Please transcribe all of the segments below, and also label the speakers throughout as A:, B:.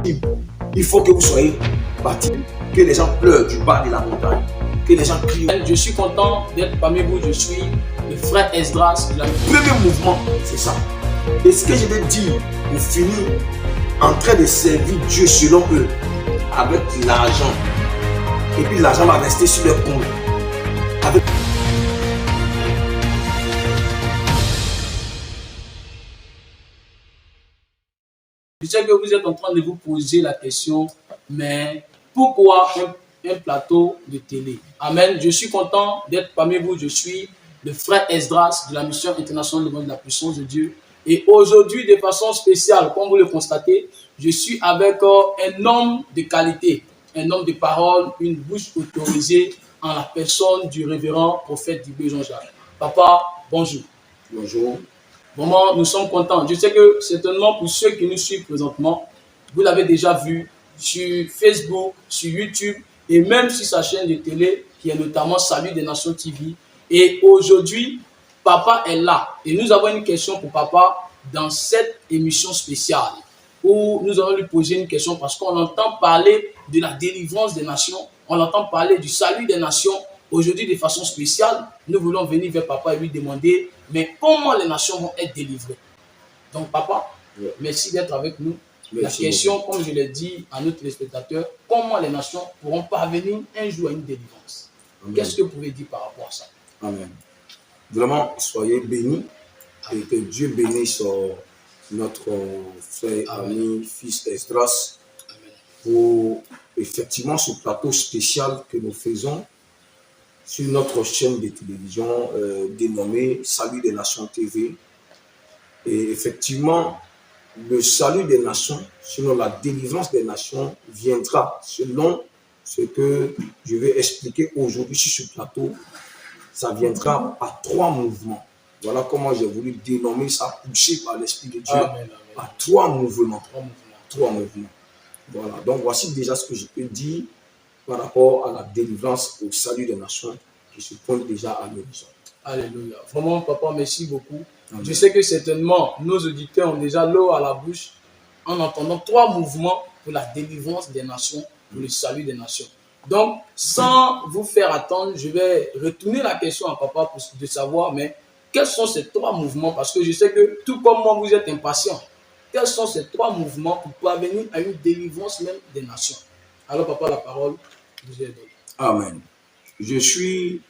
A: Il faut que vous soyez baptisés, que les gens pleurent du bas de la montagne, que les gens crient.
B: Je suis content d'être parmi vous. Je suis le frère Esdras.
A: Le premier mouvement, c'est ça. Et ce que je vais dire pour finir, en train de servir Dieu selon eux, avec l'argent. Et puis l'argent va rester sur leur compte. Avec...
B: Je sais que vous êtes en train de vous poser la question, mais pourquoi un plateau de télé? Amen. Je suis content d'être parmi vous. Je suis le frère Esdras de la mission internationale de la puissance de Dieu. Et aujourd'hui, de façon spéciale, comme vous le constatez, je suis avec un homme de qualité, un homme de parole, une bouche autorisée en la personne du révérend prophète Dibé Jean-Jacques. Papa, bonjour.
A: Bonjour.
B: Vraiment, nous sommes contents. Je sais que certainement pour ceux qui nous suivent présentement, vous l'avez déjà vu sur Facebook, sur YouTube et même sur sa chaîne de télé qui est notamment Salut des Nations TV. Et aujourd'hui, Papa est là. Et nous avons une question pour Papa dans cette émission spéciale où nous allons lui poser une question parce qu'on entend parler de la délivrance des nations, on entend parler du salut des nations. Aujourd'hui, de façon spéciale, nous voulons venir vers Papa et lui demander, mais comment les nations vont être délivrées? Donc, Papa, merci d'être avec nous. Merci la question, beaucoup. Comme je l'ai dit à nos téléspectateurs, comment les nations pourront parvenir un jour à une délivrance? Qu'est-ce que vous pouvez dire par rapport à ça?
A: Amen. Vraiment, soyez bénis et que Dieu bénisse notre frère, ami, fils Esdras pour effectivement ce plateau spécial que nous faisons sur notre chaîne de télévision dénommée Salut des Nations TV. Et effectivement, le salut des nations, selon la délivrance des nations, viendra selon ce que je vais expliquer aujourd'hui sur ce plateau. Ça viendra par 3 mouvements. Voilà comment j'ai voulu dénommer ça, poussé par l'Esprit de Dieu, par 3 mouvements. 3 mouvements. Voilà, donc voici déjà ce que je peux dire par rapport à la délivrance au salut des nations qui se pointe déjà à l'horizon.
B: Alléluia. Vraiment, Papa, merci beaucoup. Amen. Je sais que certainement, nos auditeurs ont déjà l'eau à la bouche en entendant 3 mouvements pour la délivrance des nations, pour le salut des nations. Donc, sans vous faire attendre, je vais retourner la question à Papa pour de savoir, mais quels sont ces 3 mouvements? Parce que je sais que, tout comme moi, vous êtes impatient. Quels sont ces 3 mouvements pour parvenir à une délivrance même des nations? Alors, Papa, la parole vous est donnée.
A: Amen. Je suis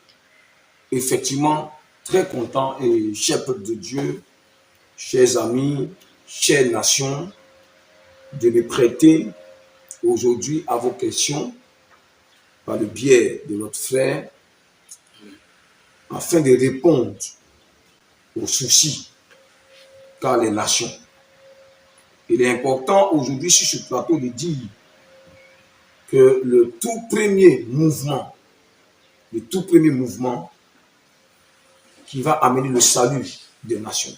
A: effectivement très content et cher peuple de Dieu, chers amis, chères nations, de me prêter aujourd'hui à vos questions par le biais de notre frère afin de répondre aux soucis qu'a les nations. Il est important aujourd'hui sur ce plateau de dire que le tout premier mouvement qui va amener le salut des nations,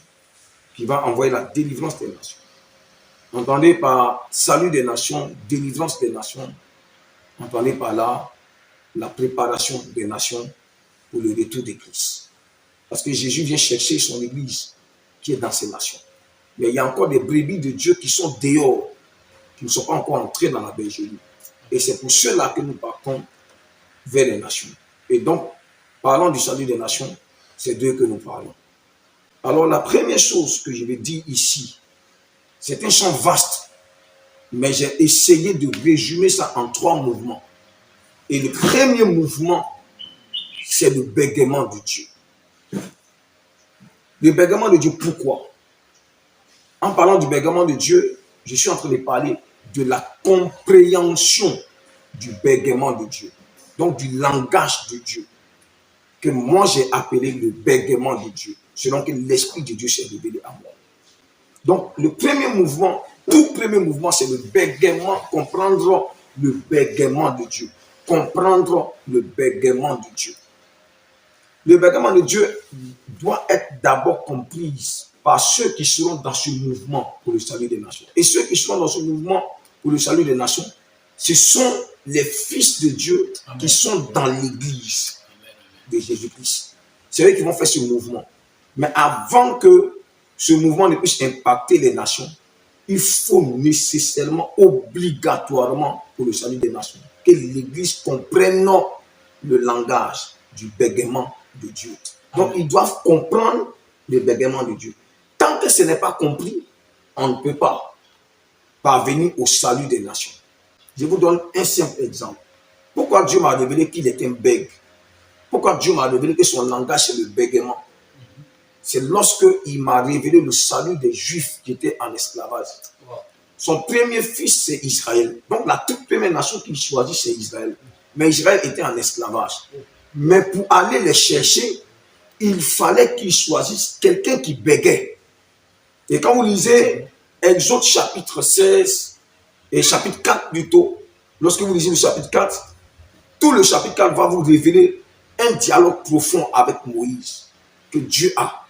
A: qui va envoyer la délivrance des nations. Entendez par salut des nations, délivrance des nations, entendez par là la préparation des nations pour le retour de Christ. Parce que Jésus vient chercher son église qui est dans ces nations. Mais il y a encore des brebis de Dieu qui sont dehors, qui ne sont pas encore entrés dans la bergerie. Et c'est pour cela que nous partons vers les nations. Et donc, parlant du salut des nations, c'est d'eux que nous parlons. Alors, la première chose que je vais dire ici, c'est un champ vaste, mais j'ai essayé de résumer ça en 3 mouvements. Et le premier mouvement, c'est le bégaiement de Dieu. Le bégaiement de Dieu, pourquoi? En parlant du bégaiement de Dieu, je suis en train de parler de la compréhension du bégaiement de Dieu. Donc, du langage de Dieu, que moi j'ai appelé le bégaiement de Dieu, selon que l'Esprit de Dieu s'est révélé à moi. Donc, le premier mouvement, tout premier mouvement, c'est le bégaiement, comprendre le bégaiement de Dieu. Comprendre le bégaiement de Dieu. Le bégaiement de Dieu doit être d'abord compris par ceux qui seront dans ce mouvement pour le salut des nations. Et ceux qui seront dans ce mouvement pour le salut des nations, ce sont les fils de Dieu qui sont dans l'église de Jésus-Christ. C'est eux qui vont faire ce mouvement. Mais avant que ce mouvement ne puisse impacter les nations, il faut nécessairement, obligatoirement, pour le salut des nations, que l'Église comprenne le langage du bégaiement de Dieu. Donc, ils doivent comprendre le bégaiement de Dieu. Tant que ce n'est pas compris, on ne peut pas parvenir au salut des nations. Je vous donne un simple exemple. Pourquoi Dieu m'a révélé qu'il est un bègue? Pourquoi Dieu m'a révélé que son langage c'est le bégaiement? C'est lorsque il m'a révélé le salut des Juifs qui étaient en esclavage. Son premier fils, c'est Israël. Donc la toute première nation qu'il choisit, c'est Israël. Mais Israël était en esclavage. Mais pour aller les chercher, il fallait qu'il choisisse quelqu'un qui bégait. Et quand vous lisez Exode chapitre 16 et chapitre 4 plutôt, lorsque vous lisez le chapitre 4, tout le chapitre 4 va vous révéler un dialogue profond avec Moïse que Dieu a.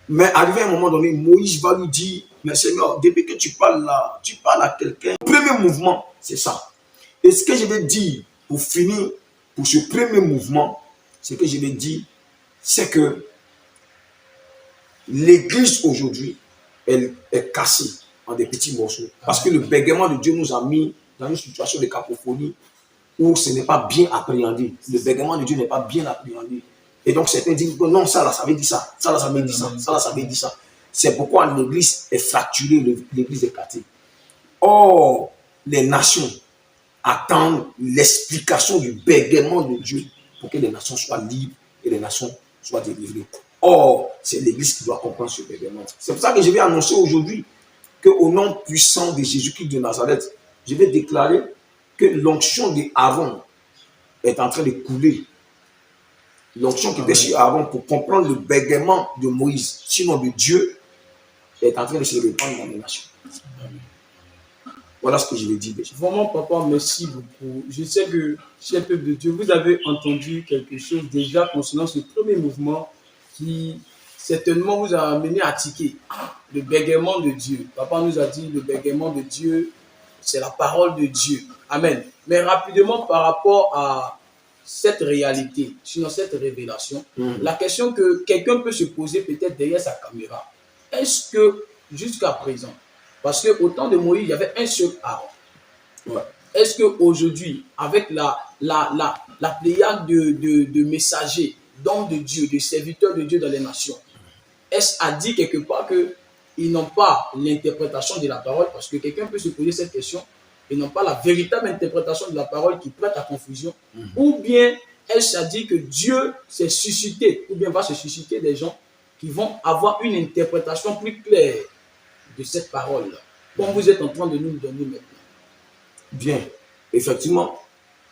A: Mais arrivé à un moment donné, Moïse va lui dire, mais Seigneur, depuis que tu parles là, tu parles à quelqu'un. Le premier mouvement, c'est ça. Et ce que je vais dire pour finir, pour ce premier mouvement, ce que je vais dire, c'est que l'Église aujourd'hui, elle est cassée en des petits morceaux. Parce que le bégaiement de Dieu nous a mis dans une situation de cacophonie où ce n'est pas bien appréhendé. Le bégaiement de Dieu n'est pas bien appréhendé. Et donc certains disent que non, ça là, ça veut dire ça, ça là, ça veut dire ça, ça là, ça veut dire ça. C'est pourquoi l'Église est fracturée, l'Église est cassée. Or, les nations attendent l'explication du bégaiement de Dieu pour que les nations soient libres et les nations soient délivrées. Or, c'est l'Église qui doit comprendre ce bégaiement. C'est pour ça que je vais annoncer aujourd'hui qu'au nom puissant de Jésus-Christ de Nazareth, je vais déclarer que l'onction d'Aaron est en train de couler. L'onction qui était sur Aaron pour comprendre le bégaiement de Moïse, sinon de Dieu, est en train de se répandre dans les nations. Voilà ce que je vais dire déjà.
B: Vraiment, papa, merci beaucoup. Je sais que, cher peuple de Dieu, vous avez entendu quelque chose déjà concernant ce premier mouvement qui certainement vous a amené à tiquer. Le bégaiement de Dieu. Papa nous a dit le bégaiement de Dieu, c'est la parole de Dieu. Amen. Mais rapidement, par rapport à cette réalité, sinon cette révélation, la question que quelqu'un peut se poser peut-être derrière sa caméra, est-ce que jusqu'à présent, parce qu'au temps de Moïse, il y avait un seul Aaron. Ouais. Est-ce qu'aujourd'hui, avec la pléiade de messagers, d'hommes de Dieu, de serviteurs de Dieu dans les nations, est-ce à dire quelque part qu'ils n'ont pas l'interprétation de la parole? Parce que quelqu'un peut se poser cette question, ils n'ont pas la véritable interprétation de la parole qui prête à confusion. Ou bien est-ce à dire que Dieu s'est suscité, ou bien va se susciter des gens qui vont avoir une interprétation plus claire de cette parole-là, comme vous êtes en train de nous le donner maintenant.
A: Bien, effectivement,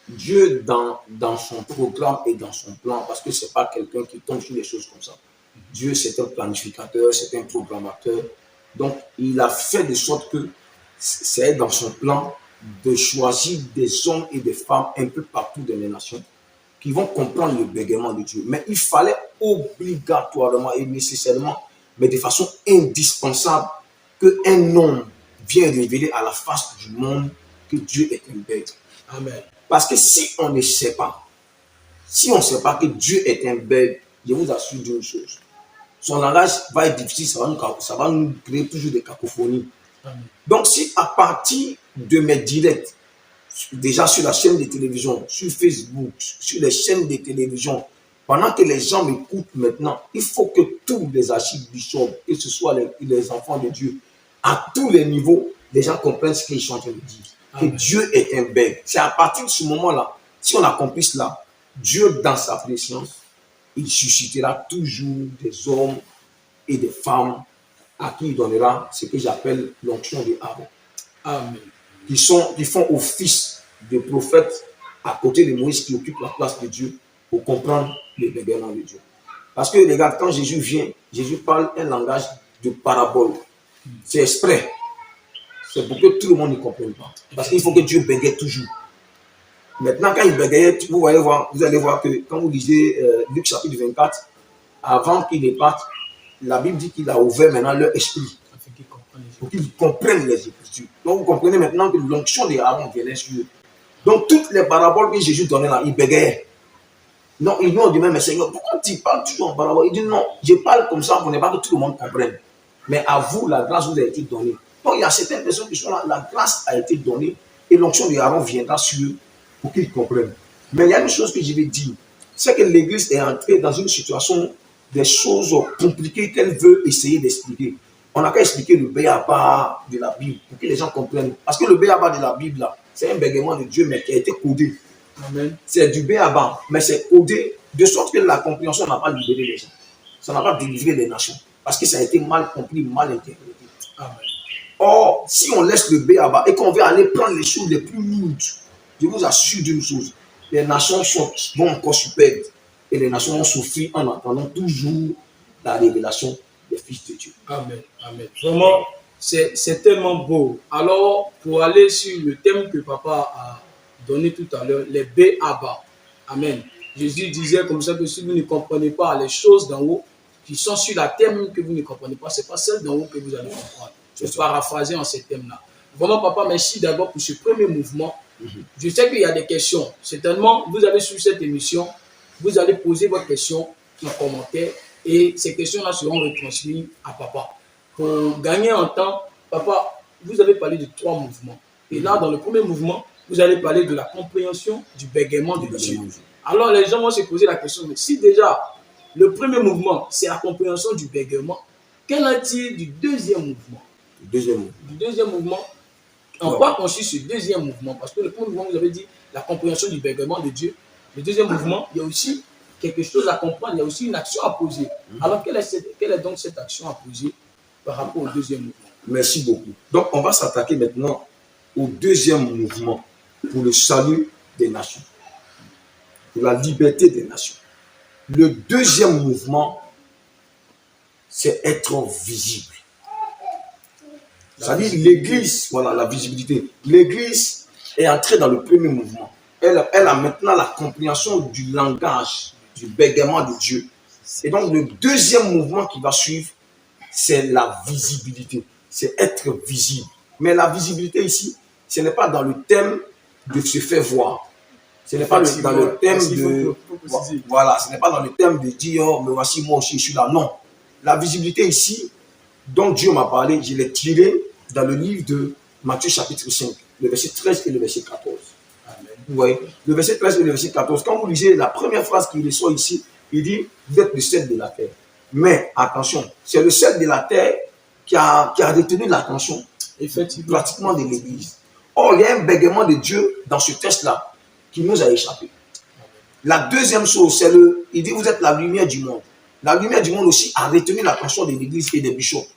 A: Dieu dans son programme et dans son plan, parce que ce n'est pas quelqu'un qui tombe sur les choses comme ça. Dieu, c'est un planificateur, c'est un programmateur. Donc, il a fait de sorte que c'est dans son plan de choisir des hommes et des femmes un peu partout dans les nations qui vont comprendre le bégaiement de Dieu. Mais il fallait obligatoirement et nécessairement, mais de façon indispensable, qu'un homme vienne révéler à la face du monde que Dieu est un bègue.
B: Amen.
A: Parce que si on ne sait pas, si on ne sait pas que Dieu est un bègue, je vous assure d'une chose, son langage va être difficile, ça va nous créer toujours des cacophonies. Amen. Donc si à partir de mes directs, déjà sur la chaîne de télévision, sur Facebook, sur les chaînes de télévision, pendant que les gens m'écoutent maintenant, il faut que tous les archibishops, que ce soit les enfants de Dieu, à tous les niveaux, les gens comprennent ce qu'ils sont en train de dire. Amen. Que Dieu est un bègue. C'est à partir de ce moment-là, si on accomplit cela, Dieu, dans sa préscience, il suscitera toujours des hommes et des femmes à qui il donnera ce que j'appelle l'onction de Aaron. Amen. Qui font office de prophète à côté de Moïse qui occupe la place de Dieu pour comprendre le bégaiement de Dieu. Parce que les gars, quand Jésus vient, Jésus parle un langage de parabole. C'est exprès. C'est pour que tout le monde ne comprenne pas. Parce qu'il faut que Dieu bégaye toujours. Maintenant, quand il bégayait, vous allez voir que quand vous lisez Luc chapitre 24, avant qu'il ne parte, la Bible dit qu'il a ouvert maintenant leur esprit. Pour qu'ils comprennent les Écritures. Donc vous comprenez maintenant que l'onction de Aaron venait sur eux. Donc toutes les paraboles que Jésus donnait là, il bégayait. Non, ils lui ont dit, mais Seigneur, pourquoi tu parles toujours en parabole? Il dit non, je parle comme ça pour ne pas que tout le monde comprenne. Mais à vous, la grâce vous a été donnée. Donc, il y a certaines personnes qui sont là, la grâce a été donnée et l'onction de Aaron viendra sur eux pour qu'ils comprennent. Mais il y a une chose que je vais dire, c'est que l'Église est entrée dans une situation, des choses compliquées qu'elle veut essayer d'expliquer. On n'a qu'à expliquer le béaba de la Bible pour que les gens comprennent. Parce que le béaba de la Bible, là, c'est un bégaiement de Dieu, mais qui a été codé.
B: Amen.
A: C'est du béaba, mais c'est codé de sorte que la compréhension n'a pas libéré les gens. Ça n'a pas délivré les nations. Parce que ça a été mal compris, mal interprété.
B: Amen.
A: Or, si on laisse le béaba et qu'on veut aller prendre les choses les plus lourdes, je vous assure d'une chose, les nations vont encore se perdre et les nations vont souffrir en attendant toujours la révélation des fils de Dieu.
B: Amen. Amen. Vraiment, c'est tellement beau. Alors, pour aller sur le thème que papa a donné tout à l'heure, les béaba. Amen. Jésus disait comme ça que si vous ne comprenez pas les choses d'en haut, qui sont sur la terre même que vous ne comprenez pas, ce n'est pas celles d'en haut que vous allez comprendre. Je vais paraphraser en ces thèmes-là. Vraiment, papa, merci d'abord pour ce premier mouvement. Je sais qu'il y a des questions. Certainement, vous avez suivi cette émission, vous allez poser votre question en commentaire et ces questions-là seront retransmises à papa. Pour gagner en temps, papa, vous avez parlé de 3 mouvements. Et là, dans le premier mouvement, vous allez parler de la compréhension du bégaiement de Dieu. Alors, les gens vont se poser la question, mais si déjà le premier mouvement, c'est la compréhension du bégaiement, qu'en est-il du deuxième mouvement? Du deuxième mouvement, en quoi consiste ce deuxième mouvement? Parce que le premier mouvement, vous avez dit la compréhension du bégaiement de Dieu. Le deuxième mouvement, il y a aussi quelque chose à comprendre, il y a aussi une action à poser. Alors, quelle est donc cette action à poser par rapport au deuxième mouvement?
A: Merci beaucoup. Donc, on va s'attaquer maintenant au deuxième mouvement pour le salut des nations, pour la liberté des nations. Le deuxième mouvement, c'est être visible. C'est-à-dire l'Église, voilà la visibilité. L'Église est entrée dans le premier mouvement. Elle a maintenant la compréhension du langage, du bégaiement de Dieu. Et donc le deuxième mouvement qui va suivre, c'est la visibilité. C'est être visible. Mais la visibilité ici, ce n'est pas dans le thème de se faire voir. Ce n'est pas dans le thème de... Voilà, ce n'est pas dans le thème de dire, oh, mais voici moi aussi, je suis là. Non. La visibilité ici, dont Dieu m'a parlé, je l'ai tiré dans le livre de Matthieu chapitre 5, le verset 13 et le verset 14. Amen. Vous voyez, le verset 13 et le verset 14, quand vous lisez la première phrase qui ressort ici, il dit, vous êtes le sel de la terre. Mais attention, c'est le sel de la terre qui a retenu l'attention pratiquement de l'Église. Or, il y a un bégaiement de Dieu dans ce texte-là qui nous a échappé. La deuxième chose, c'est il dit, vous êtes la lumière du monde. La lumière du monde aussi a retenu l'attention de l'Église et des bishops.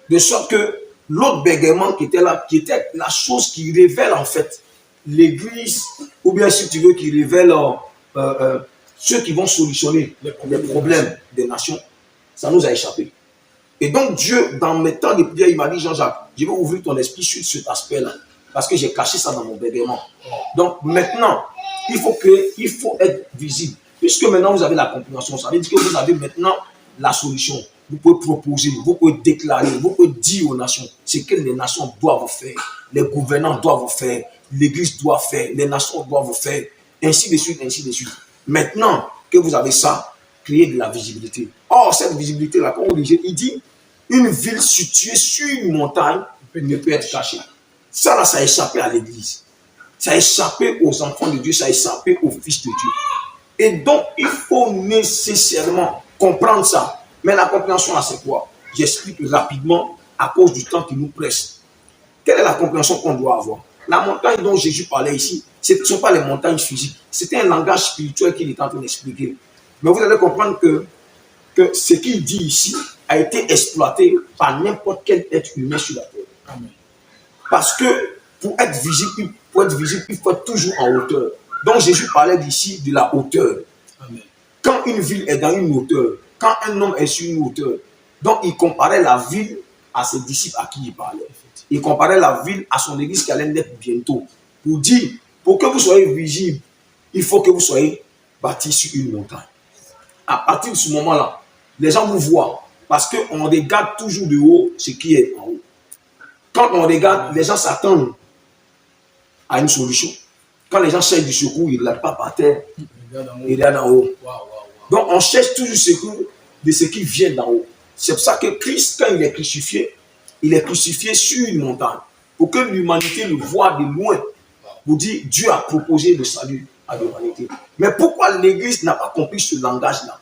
A: De sorte que l'autre bégaiement qui était là, qui était la chose qui révèle en fait l'Église, ou bien si tu veux, qui révèle ceux qui vont solutionner les problèmes des nations, ça nous a échappé. Et donc Dieu, dans mes temps de prière, il m'a dit, Jean-Jacques, je vais ouvrir ton esprit sur cet aspect-là, parce que j'ai caché ça dans mon bégaiement. Donc maintenant, il faut être visible. Puisque maintenant vous avez la compréhension, ça veut dire que vous avez maintenant la solution. Vous pouvez proposer, vous pouvez déclarer, vous pouvez dire aux nations ce que les nations doivent faire, les gouvernants doivent faire, l'Église doit faire, les nations doivent faire, ainsi de suite, ainsi de suite. Maintenant que vous avez ça, créez de la visibilité. Or, cette visibilité-là, comme vous disiez, il dit, une ville située sur une montagne ne peut être cachée. Ça, là, ça a échappé à l'Église. Ça a échappé aux enfants de Dieu, ça a échappé aux fils de Dieu. Et donc, il faut nécessairement comprendre ça. Mais la compréhension, là, c'est quoi? J'explique rapidement à cause du temps qui nous presse. Quelle est la compréhension qu'on doit avoir? La montagne dont Jésus parlait ici, ce ne sont pas les montagnes physiques. C'était un langage spirituel qu'il est en train d'expliquer. Mais vous allez comprendre que ce qu'il dit ici a été exploité par n'importe quel être humain sur la terre. Amen. Parce que pour être visible, il faut être toujours en hauteur. Donc Jésus parlait d'ici de la hauteur. Amen. Quand une ville est dans une hauteur, quand un homme est sur une hauteur, donc il comparait la ville à ses disciples à qui il parlait. Il comparait la ville à son église qui allait naître bientôt. Pour dire, pour que vous soyez visible, il faut que vous soyez bâti sur une montagne. À partir de ce moment-là, les gens vous voient parce qu'on regarde toujours de haut ce qui est en haut. Quand on regarde, les gens s'attendent à une solution. Quand les gens cherchent du secours, ils ne regardent pas par terre, ils regardent en haut. Donc on cherche toujours du secours de ce qui vient d'en haut. C'est pour ça que Christ, quand il est crucifié, il est crucifié sur une montagne pour que l'humanité le voie de loin. Pour dire, Dieu a proposé le salut à l'humanité. Mais pourquoi l'Église n'a pas compris ce langage-là?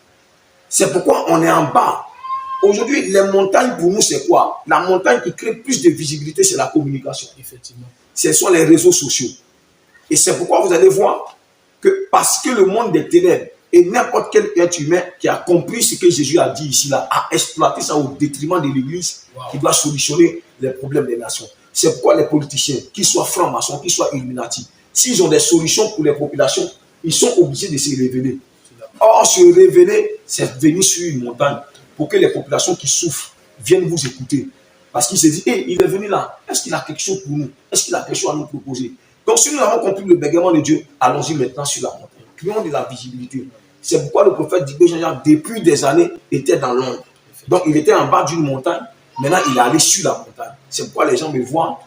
A: C'est pourquoi on est en bas. Aujourd'hui, les montagnes pour nous, c'est quoi? La montagne qui crée plus de visibilité, c'est la communication.
B: Effectivement.
A: Ce sont les réseaux sociaux. Et c'est pourquoi vous allez voir que parce que le monde des ténèbres et n'importe quel être humain qui a compris ce que Jésus a dit ici, là, a exploité ça au détriment de l'Église qui doit solutionner les problèmes des nations. C'est pourquoi les politiciens, qu'ils soient francs-maçons, qu'ils soient Illuminati, s'ils ont des solutions pour les populations, ils sont obligés de se révéler. Or, se révéler, c'est venir sur une montagne pour que les populations qui souffrent viennent vous écouter. Parce qu'il se dit, hey, il est venu là, est-ce qu'il a quelque chose pour nous? Est-ce qu'il a quelque chose à nous proposer? Donc, si nous avons compris le bégaiement de Dieu, allons-y maintenant sur la montagne. Créons de la visibilité. C'est pourquoi le prophète dit que Jean-Jacques, depuis des années, était dans l'ombre. Donc, il était en bas d'une montagne. Maintenant, il est allé sur la montagne. C'est pourquoi les gens me voient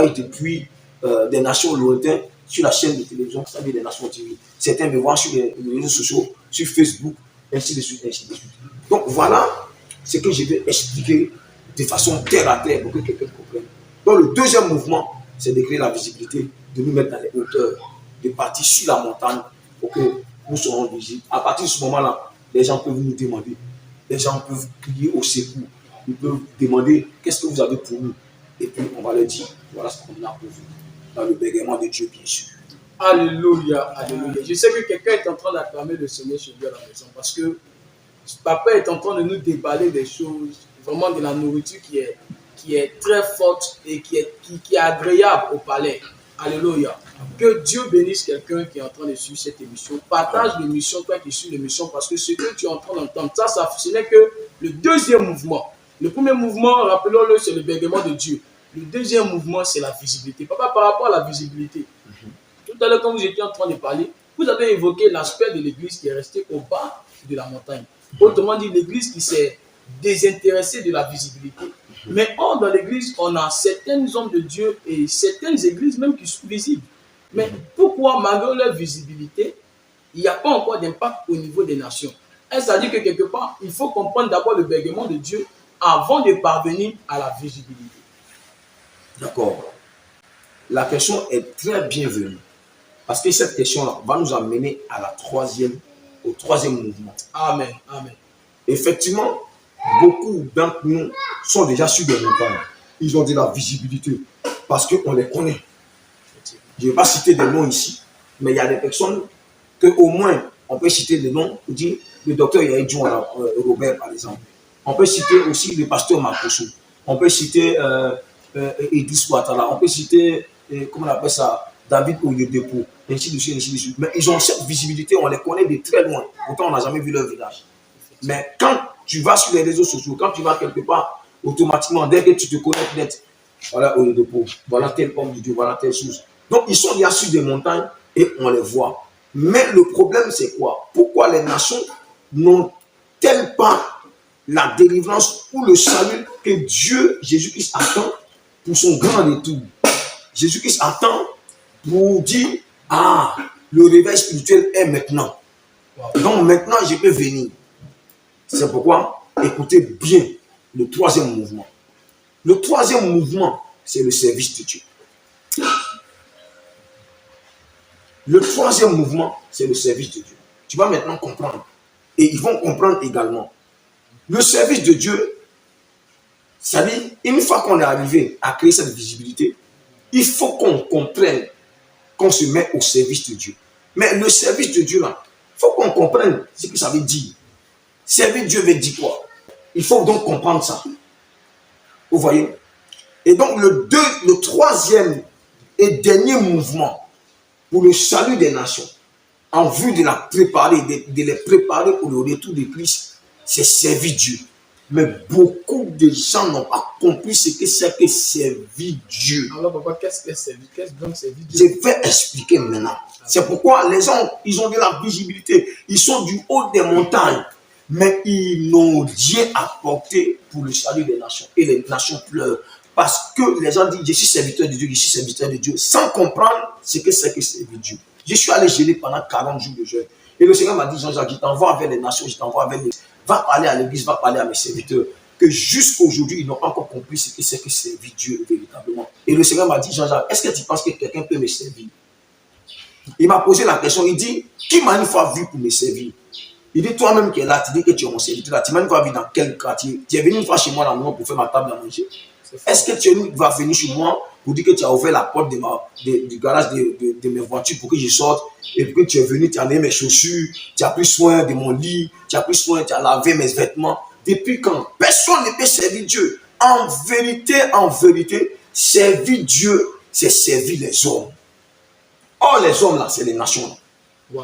A: depuis des nations lointaines sur la chaîne de télévision qui s'appelle des Nations TV. Certains me voient sur les réseaux sociaux, sur Facebook, ainsi de suite, ainsi de suite. Donc, voilà ce que je vais expliquer de façon terre à terre pour que quelqu'un comprenne. Donc, le deuxième mouvement, c'est de créer la visibilité, de nous mettre dans les hauteurs, de partir sur la montagne pour que nous serons visibles. À partir de ce moment-là, les gens peuvent nous demander, les gens peuvent crier au secours, ils peuvent demander qu'est-ce que vous avez pour nous. Et puis on va leur dire, voilà ce qu'on a pour vous. Dans le bégaiement de Dieu, bien sûr.
B: Alléluia, alléluia. Je sais que quelqu'un est en train d'acclamer le Seigneur chez Dieu à la maison parce que papa est en train de nous déballer des choses, vraiment de la nourriture qui est très forte et qui est agréable au palais. Alléluia. Que Dieu bénisse quelqu'un qui est en train de suivre cette émission. Partage l'émission, toi qui suis l'émission, parce que ce que tu es en train d'entendre, ce n'est que le deuxième mouvement. Le premier mouvement, rappelons-le, c'est le bégaiement de Dieu. Le deuxième mouvement, c'est la visibilité. Papa, par rapport à la visibilité, tout à l'heure, quand vous étiez en train de parler, vous avez évoqué l'aspect de l'église qui est resté au bas de la montagne. Autrement dit, l'église qui s'est désintéressée de la visibilité. Mais or, dans l'église, on a certains hommes de Dieu et certaines églises même qui sont visibles. Mais pourquoi, malgré leur visibilité, il n'y a pas encore d'impact au niveau des nations? C'est-à-dire que quelque part, il faut comprendre d'abord le bégaiement de Dieu avant de parvenir à la visibilité.
A: D'accord. La question est très bienvenue. Parce que cette question-là va nous amener au troisième mouvement.
B: Amen. Amen.
A: Effectivement, beaucoup d'entre nous sont déjà sur des montagnes. Ils ont de la visibilité parce qu'on les connaît. Je ne vais pas citer des noms ici, mais il y a des personnes qu'au moins, on peut citer des noms pour dire le docteur Yaïdjou Robert, par exemple. On peut citer aussi le pasteur Makoso. On peut citer Edis Ouattara. On peut citer, comment on appelle ça, David Oyedepo, ainsi de suite, ainsi de suite. Mais ils ont cette visibilité, on les connaît de très loin. Pourtant, on n'a jamais vu leur visage. Mais quand tu vas sur les réseaux sociaux, quand tu vas quelque part, automatiquement, dès que tu te connectes net, voilà Oyedepo, voilà tel homme de Dieu, voilà telle chose. Donc, ils sont déjà sur des montagnes et on les voit. Mais le problème, c'est quoi? Pourquoi les nations n'ont-elles pas la délivrance ou le salut que Dieu, Jésus-Christ, attend pour son grand retour? Jésus-Christ attend pour dire, ah, le réveil spirituel est maintenant. Donc maintenant, je peux venir. C'est pourquoi, écoutez bien le troisième mouvement. Le troisième mouvement, c'est le service de Dieu. Le troisième mouvement, c'est le service de Dieu. Tu vas maintenant comprendre. Et ils vont comprendre également. Le service de Dieu, c'est-à-dire, une fois qu'on est arrivé à créer cette visibilité, il faut qu'on comprenne qu'on se met au service de Dieu. Mais le service de Dieu, là, il faut qu'on comprenne ce que ça veut dire. Servir Dieu veut dire quoi? Il faut donc comprendre ça. Vous voyez? Et donc, le troisième et dernier mouvement pour le salut des nations, en vue de les préparer pour le retour de Christ, c'est servir Dieu. Mais beaucoup de gens n'ont pas compris ce que c'est que servir Dieu.
B: Alors, papa, qu'est-ce que servir? Qu'est-ce que donc servir Dieu?
A: Je vais expliquer maintenant. C'est pourquoi les gens, ils ont de la visibilité. Ils sont du haut des montagnes. Mais ils n'ont rien apporté pour le salut des nations. Et les nations pleurent. Parce que les gens disent, je suis serviteur de Dieu, je suis serviteur de Dieu. Sans comprendre ce que c'est que servir Dieu. Je suis allé geler pendant 40 jours de jeûne. Et le Seigneur m'a dit, Jean-Jacques, je t'envoie vers les nations, je t'envoie vers les... Va parler à l'église, va parler à mes serviteurs. que jusqu'aujourd'hui, ils n'ont pas encore compris ce que c'est que servir Dieu véritablement. Et le Seigneur m'a dit, Jean-Jacques, est-ce que tu penses que quelqu'un peut me servir? Il m'a posé la question, il dit, qui m'a une fois vu pour me servir? Il dit, toi-même qui es là, tu dis que tu es mon serviteur, tu m'as une fois vu dans quel quartier? Tu es venu une fois chez moi dans le monde pour faire ma table à manger? Est-ce que tu vas venir chez moi pour dire que tu as ouvert la porte du garage de mes voitures pour que je sorte, et puis que tu es venu, tu as mis mes chaussures, tu as pris soin de mon lit, tu as pris soin, tu as lavé mes vêtements? Depuis quand? Personne ne peut servir Dieu. En vérité, servir Dieu, c'est servir les hommes. Or, les hommes là, c'est les nations.
B: Wow.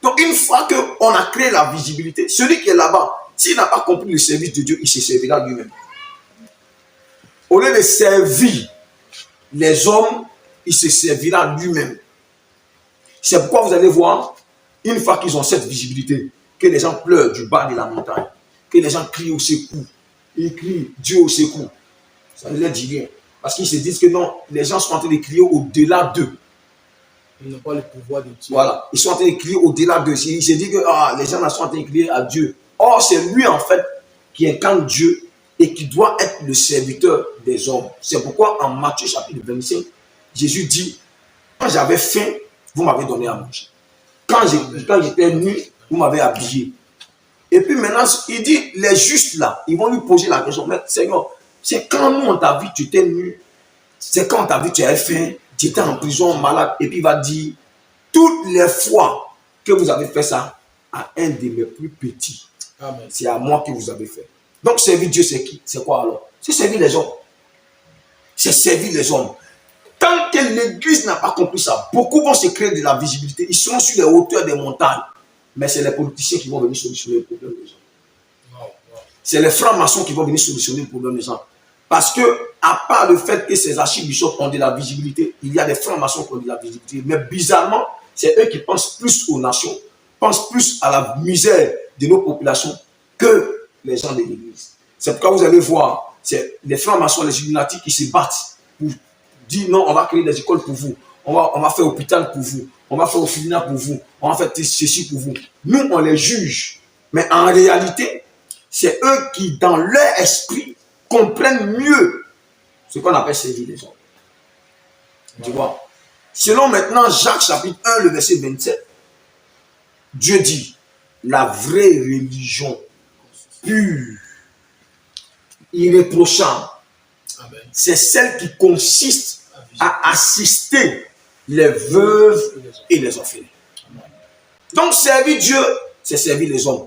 A: Donc, une fois qu'on a créé la visibilité, celui qui est là-bas, s'il n'a pas compris le service de Dieu, il se servira lui-même. Au lieu de servir les hommes, il se servira lui-même. C'est pourquoi vous allez voir, une fois qu'ils ont cette visibilité, que les gens pleurent du bas de la montagne, que les gens crient au secours, ils crient Dieu au secours. Ça ne leur dit rien. Parce qu'ils se disent que non, les gens sont en train de crier au-delà d'eux.
B: Ils n'ont pas le pouvoir de Dieu.
A: Voilà, ils sont en train de crier au-delà d'eux. Ils se disent que les gens sont en train de crier à Dieu. Or, c'est lui en fait qui incarne Dieu et qui doit être le serviteur des hommes. C'est pourquoi en Matthieu chapitre 25, Jésus dit, quand j'avais faim, vous m'avez donné à manger. Quand j'étais nu, vous m'avez habillé. Et puis maintenant, il dit, les justes là, ils vont lui poser la question, mais Seigneur, c'est quand nous on t'a vu, tu étais nu, c'est quand on t'a vu, tu avais faim, tu étais en prison, malade, et puis il va dire, toutes les fois que vous avez fait ça à un de mes plus petits, c'est à moi que vous avez fait. Donc servir Dieu, c'est qui? C'est quoi alors? C'est servir les hommes. C'est servir les hommes. Tant que l'Église n'a pas compris ça, beaucoup vont se créer de la visibilité. Ils seront sur les hauteurs des montagnes. Mais c'est les politiciens qui vont venir solutionner le problème des gens. C'est les francs-maçons qui vont venir solutionner le problème des gens. Parce que, à part le fait que ces archibishops ont de la visibilité, il y a des francs-maçons qui ont de la visibilité. Mais bizarrement, c'est eux qui pensent plus aux nations, pensent plus à la misère de nos populations que les gens de l'Église. C'est pourquoi vous allez voir, c'est les francs-maçons, les Illuminati qui se battent pour dire non, on va créer des écoles pour vous, on va faire hôpital pour vous, on va faire orphelinat pour vous, on va faire ceci pour vous. Nous, on les juge. Mais en réalité, c'est eux qui, dans leur esprit, comprennent mieux ce qu'on appelle servir les hommes. Tu vois? Selon maintenant Jacques chapitre 1, le verset 27, Dieu dit, la vraie religion pure, irréprochable, c'est celle qui consiste à assister les veuves et les orphelins. Donc servir Dieu, c'est servir les hommes.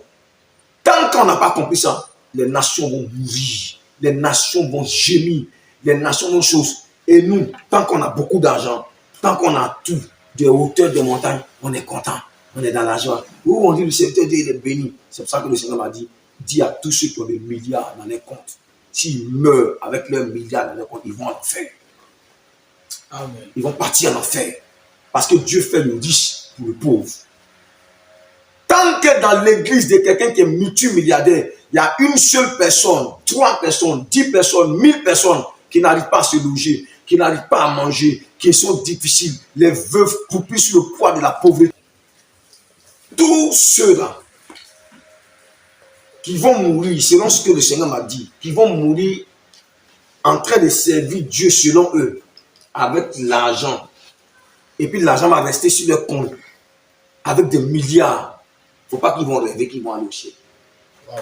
A: Tant qu'on n'a pas compris ça, les nations vont mourir, les nations vont gémir, les nations vont choses. Et nous, tant qu'on a beaucoup d'argent, tant qu'on a tout, des hauteurs de montagnes, on est content, on est dans la joie. Où on dit le serviteur Dieu, il est béni. C'est pour ça que le Seigneur m'a dit, dis à tous ceux qui ont des milliards dans les comptes, s'ils meurent avec leurs milliards dans les comptes, ils vont en enfer.
B: Amen.
A: Ils vont partir en enfer. Parce que Dieu fait le riche pour le pauvre. Tant que dans l'église de quelqu'un qui est multimilliardaire, il y a une seule personne, 3 personnes, 10 personnes, 1000 personnes qui n'arrivent pas à se loger, qui n'arrivent pas à manger, qui sont difficiles, les veuves croupissent sur le poids de la pauvreté. Tous ceux-là qui vont mourir, selon ce que le Seigneur m'a dit, qui vont mourir en train de servir Dieu selon eux, avec l'argent. Et puis l'argent va rester sur leur compte, avec des milliards. Il ne faut pas qu'ils vont rêver qu'ils vont aller au ciel. Wow.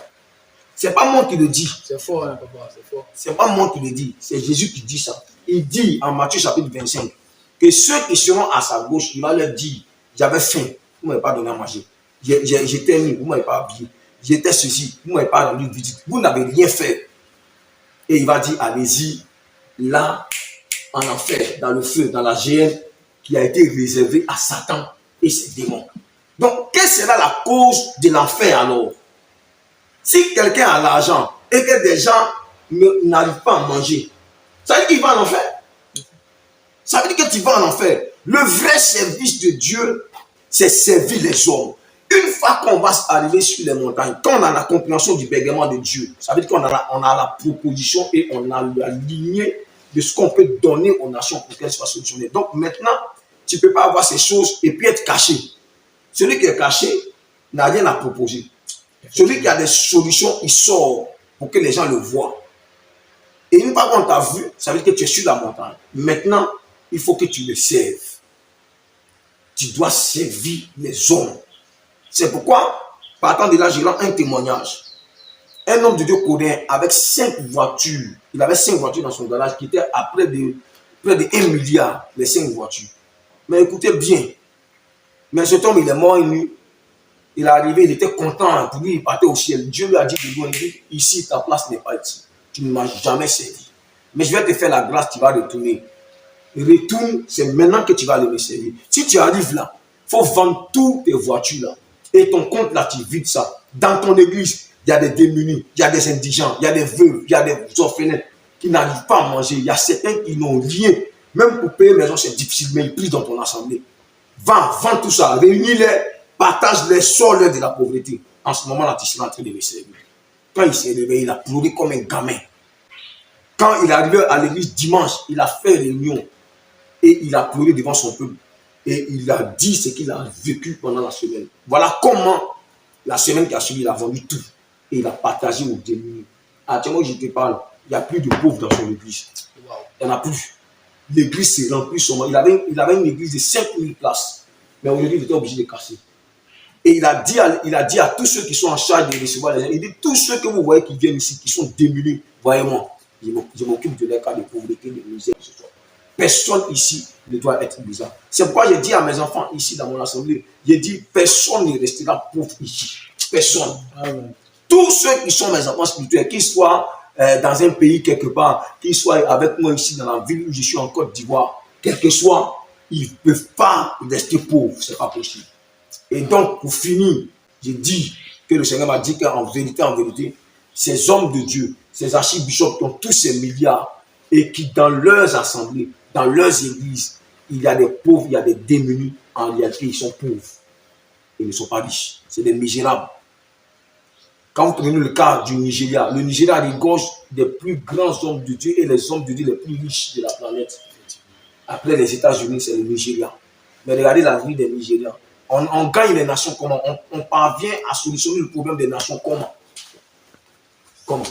A: Ce n'est pas moi qui le dis.
B: C'est fort, hein, papa, c'est fort.
A: Ce n'est pas moi qui le dis, c'est Jésus qui dit ça. Il dit en Matthieu chapitre 25 que ceux qui seront à sa gauche, il va leur dire, j'avais faim, vous ne m'avez pas donné à manger. J'étais nu, vous ne m'avez pas habillé. J'étais ceci, vous ne m'avez pas rendu visite. Vous n'avez rien fait. Et il va dire, allez-y, là, en enfer, dans le feu, dans la géhenne qui a été réservée à Satan et ses démons. Donc, quelle sera la cause de l'enfer alors? Si quelqu'un a l'argent et que des gens n'arrivent pas à manger, ça veut dire qu'il va en enfer. Ça veut dire que tu vas en enfer. Le vrai service de Dieu, c'est servir les hommes. Une fois qu'on va arriver sur les montagnes, quand on a la compréhension du bégaiement de Dieu, ça veut dire qu'on a la proposition et on a la lignée de ce qu'on peut donner aux nations pour qu'elles soient solutionnées. Donc maintenant, tu ne peux pas avoir ces choses et puis être caché. Celui qui est caché n'a rien à proposer. Celui qui a des solutions, il sort. pour que les gens le voient. Et une fois qu'on t'a vu, ça veut dire que tu es sur la montagne. Maintenant, il faut que tu le serves. Tu dois servir les hommes. C'est pourquoi, partant de là, je rends un témoignage. Un homme de Dieu codin avec 5 voitures. Il avait 5 voitures dans son garage qui étaient à près de 1 milliard, les 5 voitures. Mais écoutez bien. Mais cet homme, il est mort nu. Il est arrivé, il était content. Pour lui, il partait au ciel. Dieu lui a dit de lui, ici, ta place n'est pas ici. Tu ne m'as jamais servi. Mais je vais te faire la grâce, tu vas retourner. Retourne, c'est maintenant que tu vas aller me servir. Si tu arrives là, il faut vendre toutes tes voitures là. Et ton compte là, tu vides ça. Dans ton église, il y a des démunis, il y a des indigents, il y a des veuves, il y a des orphelins qui n'arrivent pas à manger. Il y a certains qui n'ont rien. Même pour payer maison, c'est difficile, mais ils prient dans ton assemblée. Vends tout ça, réunis-les, partage-les, sors-les de la pauvreté. En ce moment là, tu seras en train de me servir. Quand il s'est réveillé, il a pleuré comme un gamin. Quand il est arrivé à l'église dimanche, il a fait réunion et il a pleuré devant son peuple. Et il a dit ce qu'il a vécu pendant la semaine. Voilà comment la semaine qui a suivi, il a vendu tout. Et il a partagé aux démunis. Actuellement, je te parle, il n'y a plus de pauvres dans son église. Il n'y en a plus. L'église s'est remplie seulement. Il avait une église de 5000 places. Mais aujourd'hui, il était obligé de casser. Et il a dit à tous ceux qui sont en charge de recevoir les gens, il dit, tous ceux que vous voyez qui viennent ici, qui sont démunis, voyez-moi, je m'occupe de leur cas de pauvreté, de misère, ce soir. Personne ici ne doit être bizarre. C'est pourquoi j'ai dit à mes enfants ici dans mon assemblée, j'ai dit, personne ne restera pauvre ici. Personne. Amen. Tous ceux qui sont mes enfants spirituels, qu'ils soient dans un pays quelque part, qu'ils soient avec moi ici dans la ville où je suis en Côte d'Ivoire, quel que soit, ils ne peuvent pas rester pauvres. Ce n'est pas possible. Et donc, pour finir, j'ai dit que le Seigneur m'a dit qu'en vérité, ces hommes de Dieu, ces archibishops qui ont tous ces milliards et qui, dans leurs assemblées, dans leurs églises, il y a des pauvres, il y a des démunis, en réalité, ils sont pauvres. Ils ne sont pas riches. C'est des misérables. Quand vous prenez le cas du Nigeria, le Nigeria regorge des plus grands hommes de Dieu et les hommes de Dieu les plus riches de la planète. Après les États-Unis, c'est le Nigeria. Mais regardez la vie des Nigériens. On gagne les nations comment? On parvient à solutionner le problème des nations comment? Comment?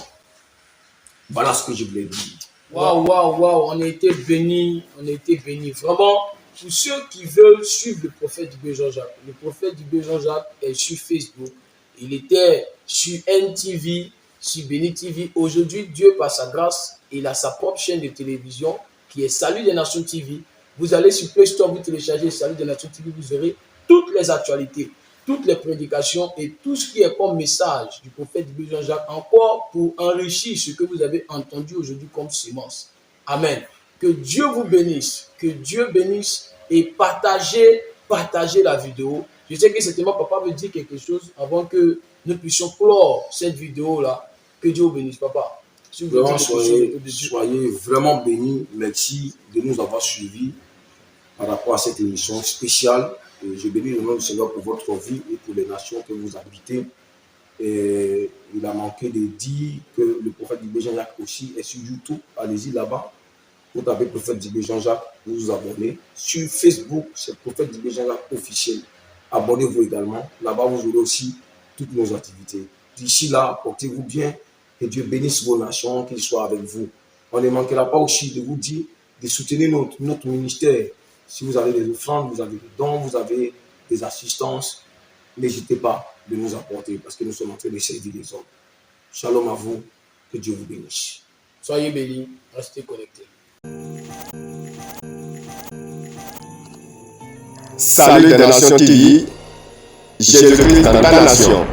A: Voilà ce que je voulais dire.
B: Waouh, waouh, waouh, on a été bénis, on a été bénis. Vraiment, pour ceux qui veulent suivre le prophète Dubé Jean-Jacques, le prophète Dubé Jean-Jacques est sur Facebook. Il était sur NTV, sur Béni TV. Aujourd'hui, Dieu, par sa grâce, il a sa propre chaîne de télévision qui est Salut des Nations TV. Vous allez sur Play Store, vous téléchargez Salut des Nations TV, vous aurez toutes les actualités, toutes les prédications et tout ce qui est comme message du prophète Dubé Jean-Jacques, encore pour enrichir ce que vous avez entendu aujourd'hui comme sémence. Amen. Que Dieu vous bénisse, que Dieu bénisse et partagez la vidéo. Je sais que certainement papa veut dire quelque chose avant que nous puissions clore cette vidéo-là. Que Dieu vous bénisse, papa.
A: Si vous vraiment soyez vraiment bénis. Merci de nous avoir suivis par rapport à cette émission spéciale. Et je bénis le nom du Seigneur pour votre vie et pour les nations que vous habitez. Et il a manqué de dire que le prophète Dubé Jean-Jacques aussi est sur YouTube. Allez-y là-bas. Vous tapez prophète Dubé Jean-Jacques, vous vous abonnez. Sur Facebook, c'est prophète Dubé Jean-Jacques officiel. Abonnez-vous également. Là-bas, vous aurez aussi toutes nos activités. D'ici là, portez-vous bien. Que Dieu bénisse vos nations, qu'il soit avec vous. On ne manquera pas aussi de vous dire de soutenir notre ministère. Si vous avez des offrandes, vous avez des dons, vous avez des assistances, n'hésitez pas de nous apporter parce que nous sommes en train de servir les hommes. Shalom à vous, que Dieu vous bénisse.
B: Soyez bénis, restez connectés.
C: Salut des Nations TV, Jésus-Christ dans ta nation.